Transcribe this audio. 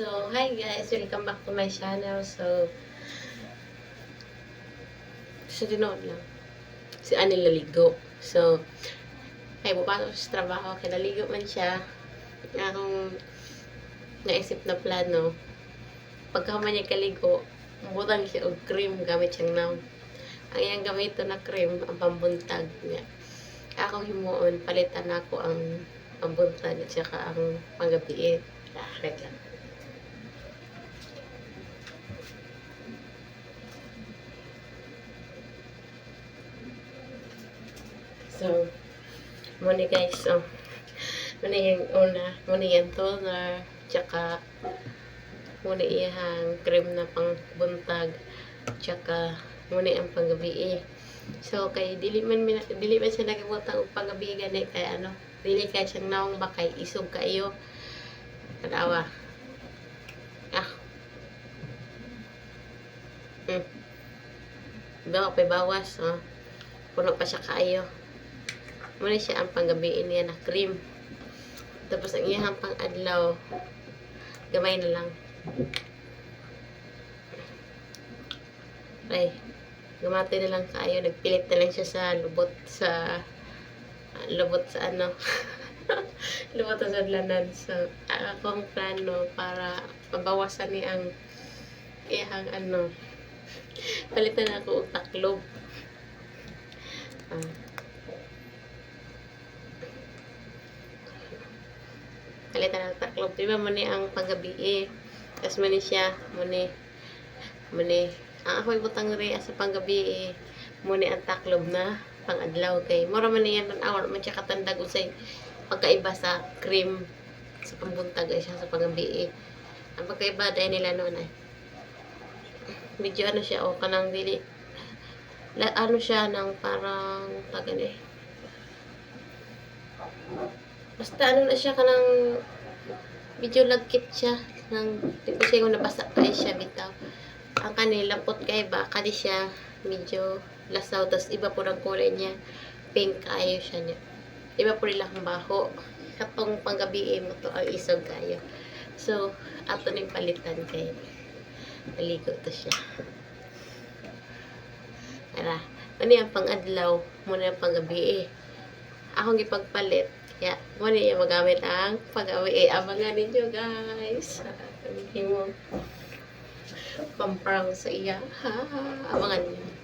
So, hi guys! Welcome back to my channel. So dinood lang. Si Ani naligo. So, ay bupasok sa trabaho. Kaya naligo man siya. Akong naisip na plano. Pagka man niya kaligo, butang siya og cream gamit siyang naw. Ang iyang gamito na cream, ang pambuntag niya. Ako himuon, palitan ako ang pambuntag at saka ang panggabi. Wait lang. So, muna guys, so, muna yung una, muna yung toner, tsaka muna iyang cream na pang buntag, tsaka muna yung panggabi. So, kay dili man siya nagibutang og panggabi gani kay ano, dili kay siyang naong bakay isog kayo. Tanawa. Ah. Bawa pa bawas, oh. Puno pa siya kayo. Muna siya ang panggabiin niya na cream. Tapos ang iyang pang adlaw, gamay na lang. Ay, gamate na lang kayo. Nagpilit na lang siya sa lubot sa ano. Lubot sa adlanan. So, akong plano para mabawasan ni ang iyang ano. Palitan ako og taklob. Palitan ang taklob. Diba muni ang panggabi Tapos muni siya, muni. Ang ako'y butang rin sa panggabi muni ang taklob na pangadlaw kay mura man niyan ng awar man siya katandag usay pagkaiba sa cream sa pambuntag ay siya sa panggabi Ang pagkaiba dahil nila noon ay medyo ano siya o kanang dili ano siya ng parang tagan basta ano na siya kanang medyo lagkit siya nang di pa siya yung nabasa pa siya bitaw ang kanila pot kay ba kani siya medyo lasaw tas iba po ang kulay niya pink kayo siya niya iba po nila ang baho katong panggabi mo to ang isog kayo so ato ning palitan kay naligo to siya ara ano yung pang-adlaw muna yung panggabi akong gipagpalit kaya muna yung magamit ang panggabi abangan ninyo guys himo pamprang sa iya abangan niyo